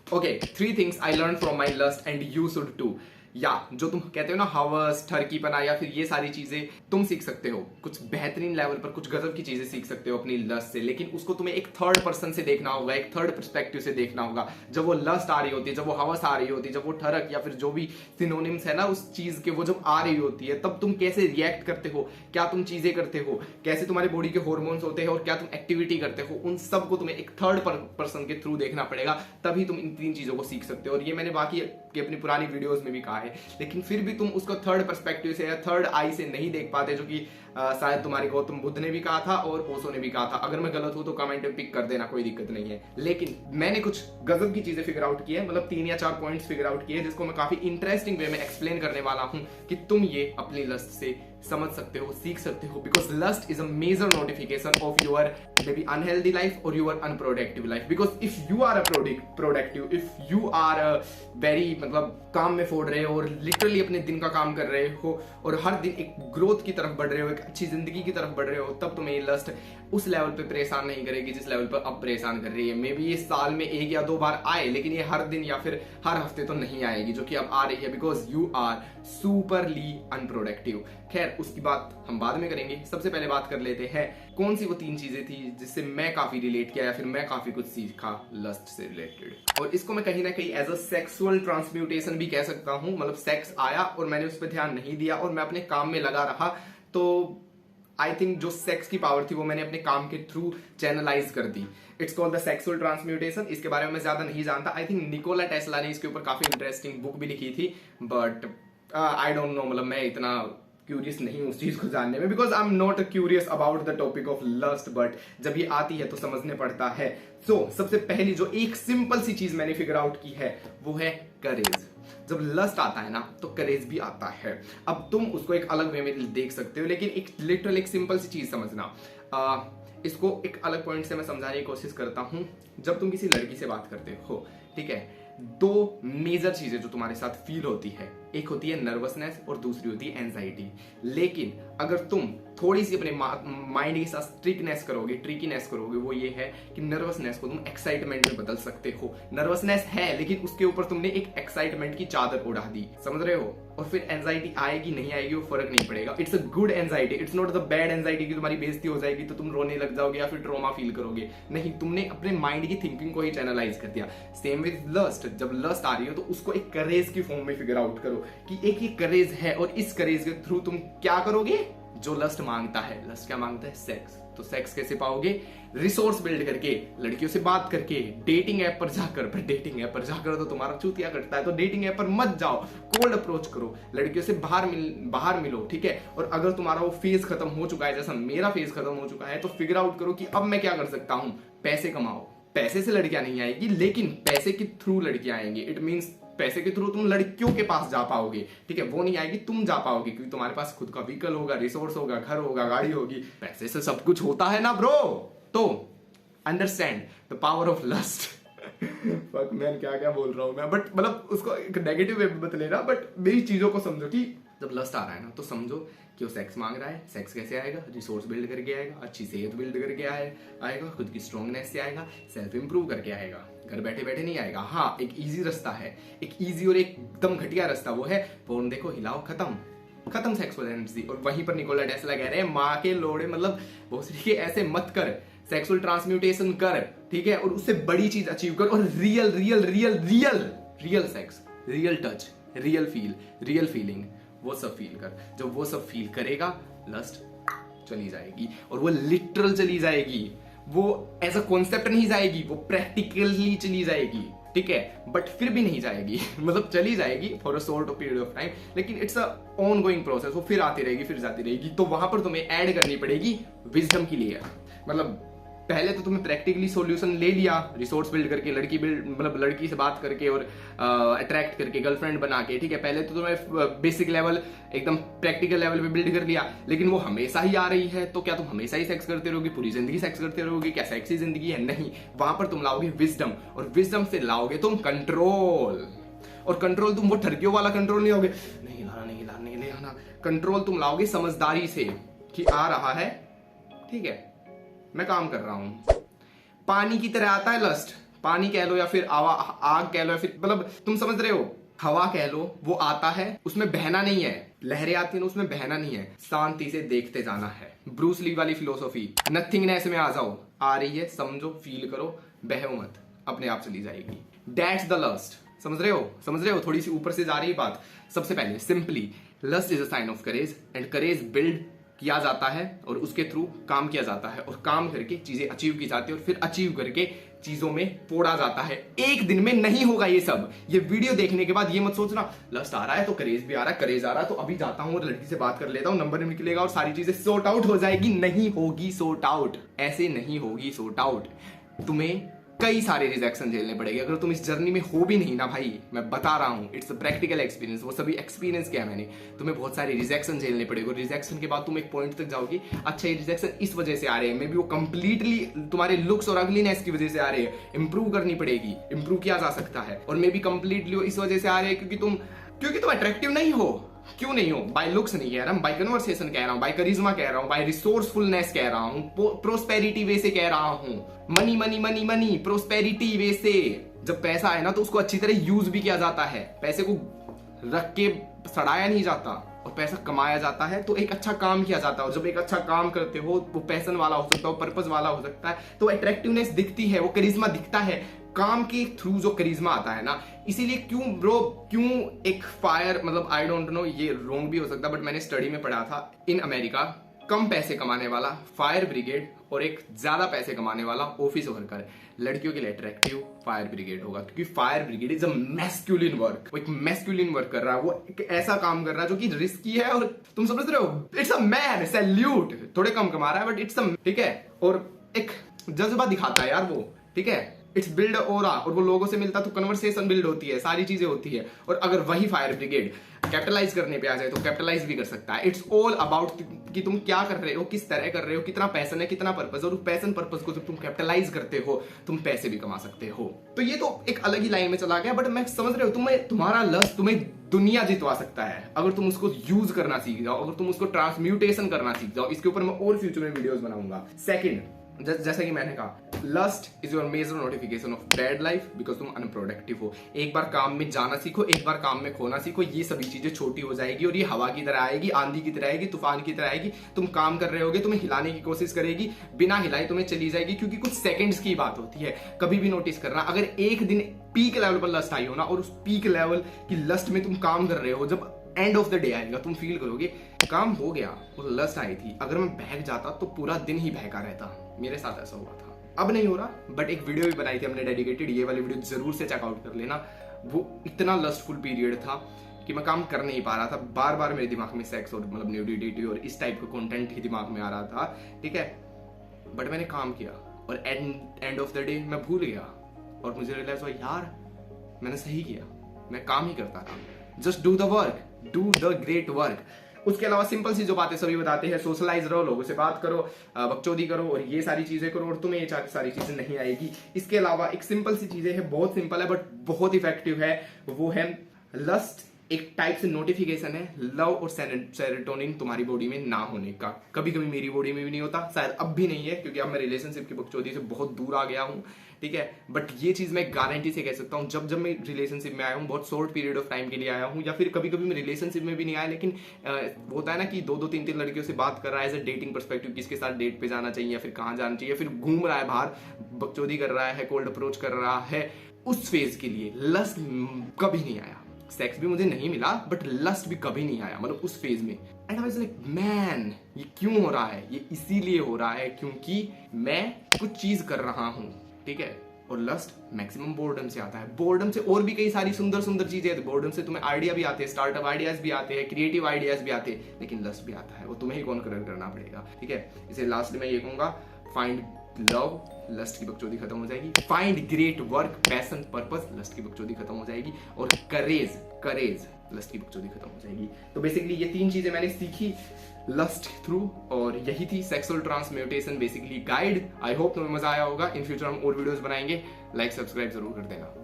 Okay, 3 things I learn from my lust and you should too. या जो तुम कहते हो ना हवस, ठरकीपना या फिर ये सारी चीजें तुम सीख सकते हो, कुछ बेहतरीन लेवल पर कुछ गजब की चीजें सीख सकते हो अपनी लस्ट से, लेकिन उसको तुम्हें एक थर्ड पर्सन से देखना होगा, एक थर्ड पर्सपेक्टिव से देखना होगा। जब वो लस्ट आ रही होती है, जब वो हवस आ रही होती है, जब वो ठरक या फिर जो भी सिनोनिम्स है ना उस चीज के, वो जब आ रही होती है तब तुम कैसे रिएक्ट करते हो, क्या तुम चीजें करते हो, कैसे तुम्हारे बॉडी के हॉर्मोन्स होते हैं और क्या तुम एक्टिविटी करते हो, उन सब को तुम्हें एक थर्ड पर्सन के थ्रू देखना पड़ेगा, तभी तुम इन 3 चीजों को सीख सकते हो। और ये मैंने बाकी की अपनी पुरानी वीडियोस में भी कहा है, लेकिन फिर भी तुम उसको थर्ड पर्सपेक्टिव से या थर्ड आई से नहीं देख पाते, जो कि शायद तुम्हारे गौतम बुद्ध ने भी कहा था और ओशो ने भी कहा था। अगर मैं गलत हूं तो कमेंट में पिक कर देना, कोई दिक्कत नहीं है। लेकिन मैंने कुछ गजब की चीजें फिगर आउट की है, मतलब 3 या 4 पॉइंट्स फिगर आउट किए, जिसको मैं काफी इंटरेस्टिंग वे में एक्सप्लेन करने वाला हूं कि तुम ये अपनी लस्ट से समझ सकते हो, सीख सकते हो। Because lust is a major notification of your may be unhealthy life और your unproductive life. Because if you are a productive, if you are very मतलब काम में फोड़ रहे हो और लिटरली अपने दिन का काम कर रहे हो और हर दिन एक ग्रोथ की तरफ बढ़ रहे हो, एक अच्छी जिंदगी की तरफ बढ़ रहे हो, तब तुम्हें ये लस्ट उस लेवल पे परेशान नहीं करेगी जिस लेवल पर अब परेशान कर रही है। मे बी ये साल में 1 या 2 बार आए, लेकिन ये हर दिन या फिर हर हफ्ते तो नहीं आएगी, जो कि अब आ रही है, बिकॉज यू आर सुपरली अनप्रोडक्टिव। खैर, उसकी बात हम बाद में करेंगे। सबसे पहले बात कर लेते हैं कौन सी वो 3 चीजें थी जिससे मैं काफी रिलेट किया या फिर मैं काफी कुछ सीखा लस्ट से रिलेटेड। और इसको मैं कहीं ना कहीं एज अ सेक्सुअल ट्रांसम्यूटेशन भी कह सकता हूं। मतलब सेक्स आया और मैंने उस पर ध्यान नहीं दिया और मैं अपने काम में लगा रहा, तो आई थिंक जो सेक्स की पावर थी वो मैंने अपने काम के थ्रू चैनलाइज कर दी। It's called the sexual transmutation. इसके बारे में मैं ज्यादा नहीं जानता। आई थिंक निकोला टेस्ला ने इसके ऊपर काफी इंटरेस्टिंग बुक भी लिखी थी, बट आई डोंट नो, मतलब मैं इतना क्यूरियस नहीं हूं उस चीज को जानने में, because I am not curious about the topic of lust, but जब ये आती है तो समझने पड़ता है। सो सबसे पहली जो एक सिंपल सी चीज मैंने फिगर आउट की है वो है करेज। जब लस्ट आता है ना तो करेज भी आता है। अब तुम उसको एक अलग वे में देख सकते हो, लेकिन एक लिटरल एक सिंपल सी चीज समझना। इसको एक अलग पॉइंट से मैं समझाने की कोशिश करता हूं। जब तुम किसी लड़की से बात करते हो, ठीक है, 2 मेजर चीजें जो तुम्हारे साथ फील होती है, एक होती है नर्वसनेस और दूसरी होती है एंजाइटी। लेकिन अगर तुम थोड़ी सी अपने माइंड के साथ ट्रिकीनेस करोगे, वो ये है कि नर्वसनेस को तुम एक्साइटमेंट में बदल सकते हो। नर्वसनेस है लेकिन उसके ऊपर तुमने एक एक्साइटमेंट की चादर उड़ा दी, समझ रहे हो? और फिर एंजाइटी आएगी नहीं आएगी वो फर्क नहीं पड़ेगा। It's a good anxiety, it's not the bad anxiety कि तुम्हारी बेइज्जती हो जाएगी तो तुम रोने लग जाओगे या फिर ट्रॉमा फील करोगे। नहीं, तुमने अपने माइंड की थिंकिंग को ही चैनलाइज कर दिया। Same with lust. जब लस्ट आ रही हो तो उसको एक करेज की फॉर्म में फिगर आउट करो कि एक ही करेज है और इस करेज के थ्रू तुम क्या करोगे जो लस्ट मांगता है। लस्ट क्या मांगता है? सेक्स। तो सेक्स कैसे पाओगे? रिसोर्स बिल्ड करके, लड़कियों से बात करके, डेटिंग ऐप पर जाकर। पर डेटिंग ऐप पर जाकर तो तुम्हारा चूतिया कटता है, तो डेटिंग ऐप पर मत जाओ, कोल्ड अप्रोच करो, लड़कियों से बाहर मिलो, ठीक है। और अगर तुम्हारा वो फेज खत्म हो चुका है, जैसा मेरा फेज खत्म हो चुका है, तो फिगर आउट करो कि अब मैं क्या कर सकता हूं। पैसे कमाओ। पैसे से लड़कियां नहीं आएगी, लेकिन पैसे के थ्रू लड़कियां आएंगी। इट मीन्स पैसे के थ्रू तुम लड़कियों के पास जा पाओगे, ठीक है। वो नहीं आएगी, तुम जा पाओगे, क्योंकि तुम्हारे पास खुद का व्हीकल होगा, रिसोर्स होगा, घर होगा, गाड़ी होगी। पैसे से सब कुछ होता है ना ब्रो। तो understand the power of lust. Fuck man, क्या क्या बोल रहा हूं मैं, बट मतलब उसको एक नेगेटिव वे में मत लेना, बट मेरी चीजों को समझो कि जब लस्ट आ रहा है ना तो समझो कि वो सेक्स मांग रहा है। सेक्स कैसे आएगा? रिसोर्स बिल्ड करके आएगा, अच्छी सेहत बिल्ड करके आएगा, खुद की स्ट्रॉन्गनेस से आएगा, सेल्फ इंप्रूव करके आएगा। घर बैठे बैठे नहीं आएगा। हाँ, एक इजी रास्ता है, एक इजी और एकदम घटिया रास्ता, वो है फोन देखो, हिलाओ, खत्म सेक्सुअल एनर्जी। और वहीं पर निकोला टेस्ला कह रहे हैं माँ के लोड़े, मतलब भोसड़ी के ऐसे मत कर, सेक्सुअल ट्रांसम्यूटेशन कर, ठीक है, और उससे बड़ी चीज अचीव कर। और real sex, real touch, real feeling, वो सब फील कर। जब वो सब फील करेगा, लस्ट चली जाएगी, और वो लिटरल चली जाएगी। वो एज अ कॉन्सेप्ट नहीं जाएगी, वो प्रैक्टिकली चली जाएगी, ठीक है। बट फिर भी नहीं जाएगी, मतलब चली जाएगी for a short period of time, लेकिन it's a ongoing process. वो फिर आती रहेगी, फिर जाती रहेगी। तो वहां पर तुम्हें ऐड करनी पड़ेगी विजडम की लेयर। मतलब पहले तो तुमने प्रैक्टिकली सॉल्यूशन ले लिया, रिसोर्स बिल्ड करके, मतलब लड़की से बात करके और अट्रैक्ट करके, गर्लफ्रेंड बना के, ठीक है। पहले तो तुम्हें बेसिक लेवल, एकदम प्रैक्टिकल लेवल पे बिल्ड कर लिया, लेकिन वो हमेशा ही आ रही है। तो क्या तुम हमेशा ही सेक्स करते रहोगे, पूरी जिंदगी सेक्स करते रहोगे? क्या सेक्स ही जिंदगी है? नहीं। वहां पर तुम लाओगे विजडम, और विजडम से लाओगे तुम कंट्रोल। और कंट्रोल तुम वो ठरकियों वाला कंट्रोल नहीं होगे, नहीं लाना। कंट्रोल तुम लाओगे समझदारी से कि आ रहा है, ठीक है, मैं काम कर रहा हूं। पानी की तरह आता है लस्ट, पानी कह लो या फिर आग कह लो या फिर मतलब तुम समझ रहे हो, हवा कह लो, वो आता है, उसमें बहना नहीं है, लहरें आती हैं उसमें बहना नहीं है, शांति से देखते जाना है। ब्रूस ली वाली फिलोसॉफी, नथिंगनेस में आ जाओ, आ रही है समझो, फील करो, बहो मत, अपने आप चली जाएगी। That's the lust. समझ रहे हो, थोड़ी सी ऊपर से जा रही है बात। सबसे पहले simply, lust is a sign of courage and courage build किया जाता है और उसके थ्रू काम किया जाता है और काम करके चीजें अचीव की जाती है और फिर अचीव करके चीजों में पोड़ा जाता है। एक दिन में नहीं होगा ये सब। ये वीडियो देखने के बाद ये मत सोचना लस्ट आ रहा है तो करेज भी आ रहा है, करेज आ रहा है तो अभी जाता हूं और लड़की से बात कर लेता हूं, नंबर निकलेगा और सारी चीजें सॉर्ट आउट हो जाएगी। नहीं होगी सॉर्ट आउट, ऐसे नहीं होगी सॉर्ट आउट। तुम्हें कई सारे रिजेक्शन झेलने पड़ेंगे अगर तुम इस जर्नी में हो भी नहीं ना भाई। मैं बता रहा हूं, इट्स अ प्रैक्टिकल एक्सपीरियंस, वो सभी एक्सपीरियंस किया मैंने। तुम्हें बहुत सारे रिजेक्शन झेलने पड़ेंगे और रिजेक्शन के बाद तुम एक पॉइंट तक जाओगे, अच्छा ये रिजेक्शन इस वजह से आ रहे हैं, मे बी वो कंप्लीटली तुम्हारे लुक्स और अगलीनेस की वजह से आ रहे हैं, इंप्रूव करनी पड़ेगी, इंप्रूव किया जा सकता है। और मे बी कंप्लीटली इस वजह से आ रहे हैं क्योंकि तुम अट्रैक्टिव नहीं हो। क्यों नहीं हो? बाय लुक्स नहीं कह रहा हूं, बाय कन्वर्सेशन कह रहा हूं, बाय करिश्मा कह रहा हूं, बाय रिसोर्सफुलनेस कह रहा हूं, प्रोस्पेरिटी वे से कह रहा हूं, money money money money prosperity way से। जब पैसा है ना तो उसको अच्छी तरह यूज भी किया जाता है, पैसे को रख के सड़ाया नहीं जाता और पैसा कमाया जाता है तो एक अच्छा काम किया जाता है। और जब एक अच्छा काम करते हो वो पैशन वाला हो सकता है, पर्पस वाला हो सकता है, तो अट्रैक्टिवनेस दिखती है, वो करिश्मा दिखता है। काम के थ्रू जो करिश्मा आता है ना, इसीलिए क्यों एक फायर, मतलब आई डोंट नो, ये रॉन्ग भी हो सकता है बट मैंने स्टडी में पढ़ा था, इन अमेरिका कम पैसे कमाने वाला फायर ब्रिगेड और एक ज्यादा पैसे कमाने वाला ऑफिस वर्कर, लड़कियों के लिए अट्रैक्टिव फायर ब्रिगेड होगा, क्योंकि fire brigade is a masculine work. वो एक मैस्कुलिन वर्क कर रहा है, वो एक ऐसा काम कर रहा है जो कि रिस्की है और तुम समझ रहे हो, इट्स अ मैन, सैल्यूट। थोड़े कम कमा रहा है बट इट्स अ, ठीक है, और एक जज्बा दिखाता है यार वो, ठीक है, इट्स बिल्ड ओरा, और वो लोगों से मिलता तो कन्वर्सेशन बिल्ड होती है, सारी चीजें होती है। और अगर वही फायर ब्रिगेड कैपिटलाइज करने पे आ जाए तो कैपिटलाइज भी कर सकता है। इट्स ऑल अबाउट कि तुम क्या कर रहे हो, किस तरह कर रहे हो, कितना पैशन है, कितना पर्पस, और पैशन पर्पस को जब तुम कैपिटलाइज करते हो तुम पैसे भी कमा सकते हो। तो ये तो एक अलग ही लाइन में चला गया, बट मैं समझ रहे हो, तुम्हारा लस्ट तुम्हें दुनिया जितवा सकता है अगर तुम उसको यूज करना सीख जाओ, अगर तुम उसको ट्रांसम्यूटेशन करना सीख जाओ। इसके ऊपर मैं और फ्यूचर में वीडियोस बनाऊंगा। सेकंड, जैसा कि मैंने कहा, lust is your major notification of bad life, because तुम अनप्रोडक्टिव हो। एक बार काम में जाना सीखो, एक बार काम में खोना सीखो, ये सभी चीजें छोटी हो जाएगी और ये हवा की तरह आएगी, आंधी की तरह आएगी, तूफान की तरह आएगी। तुम काम कर रहे होगे, तुम्हें हिलाने की कोशिश करेगी, बिना हिलाए तुम्हें चली जाएगी, क्योंकि कुछ सेकंड्स की बात होती है। कभी भी नोटिस करना, अगर एक दिन पीक लेवल पर लस्ट आई हो ना, और उस पीक लेवल की लस्ट में तुम काम कर रहे हो, जब एंड ऑफ द डे आएगा तुम फील करोगे काम हो गया और लस्ट आई थी, अगर मैं बहक जाता तो पूरा दिन ही बहका रहता। मेरे साथ ऐसा हुआ था, अब नहीं हो रहा, बट एक वीडियो भी बनाई थी हमने डेडिकेटेड, ये वाली वीडियो जरूर से चेकआउट कर लेना। वो इतना लस्टफुल पीरियड था कि मैं काम कर नहीं पा रहा था, बार बार मेरे दिमाग में सेक्स और मतलब न्यूडिटी और इस टाइप का कंटेंट ही दिमाग में आ रहा था, ठीक है, बट मैंने काम किया और एंड ऑफ द डे मैं भूल गया और मुझे रियलाइज हुआ यार मैंने सही किया, मैं काम ही करता रहा। Just do the work, do the great work. उसके अलावा सिंपल सी जो बातें सभी बताते हैं, सोशलाइज रहो, लोगों से बात करो, बकचोदी करो और ये सारी चीजें करो और तुम्हें ये सारी चीजें नहीं आएगी। इसके अलावा एक सिंपल सी चीजें है, बहुत सिंपल है बट बहुत इफेक्टिव है, वो है लस्ट एक टाइप से नोटिफिकेशन है लव और सेरोटोनिन तुम्हारी बॉडी में ना होने का। कभी कभी मेरी बॉडी में भी नहीं होता, शायद अब भी नहीं है क्योंकि अब मैं रिलेशनशिप की बकचोदी से बहुत दूर आ गया हूं, ठीक है, बट ये चीज मैं गारंटी से कह सकता हूं, जब मैं रिलेशनशिप में आया हूं, बहुत शॉर्ट पीरियड ऑफ टाइम के लिए आया हूं, या फिर कभी कभी मैं रिलेशनशिप में भी नहीं आया, लेकिन होता है ना कि दो तीन लड़कियों से बात कर रहा है एज अ डेटिंग परस्पेक्टिव, किसके साथ डेट पे जाना चाहिए या फिर कहां जाना चाहिए, फिर घूम रहा है बाहर, बकचोदी कर रहा है, कोल्ड अप्रोच कर रहा है, उस फेज के लिए लस्ट कभी नहीं आया। सेक्स भी मुझे नहीं मिला बट लस्ट भी कभी नहीं आया, मतलब उस फेज में। And I was like man, ये क्यों हो रहा है? ये इसीलिए हो रहा है क्योंकि मैं कुछ चीज कर रहा हूं, ठीक है, और लस्ट मैक्सिमम बोर्डम से आता है। बोर्डम से और भी कई सारी सुंदर सुंदर चीजें हैं, बोर्डम से तुम्हें आइडिया भी आते हैं, स्टार्टअप आइडियाज भी आते हैं, क्रिएटिव आइडियाज भी आते हैं, लेकिन लस्ट भी आता है, वो तुम्हें ही कॉन्कर करना पड़ेगा, ठीक है। इसे लास्ट में मैं ये कहूंगा, फाइंड लव, लस्ट की बकचोदी खत्म हो जाएगी, find great work, passion, purpose, lust की बकचोदी खत्म हो जाएगी, और करेज, लस्ट की बकचोदी खत्म हो जाएगी। तो बेसिकली ये तीन चीजें मैंने सीखी लस्ट थ्रू, और यही थी sexual transmutation basically guide. I hope तुम्हें मजा आया होगा। इन फ्यूचर हम और वीडियोस बनाएंगे, लाइक सब्सक्राइब जरूर कर देना।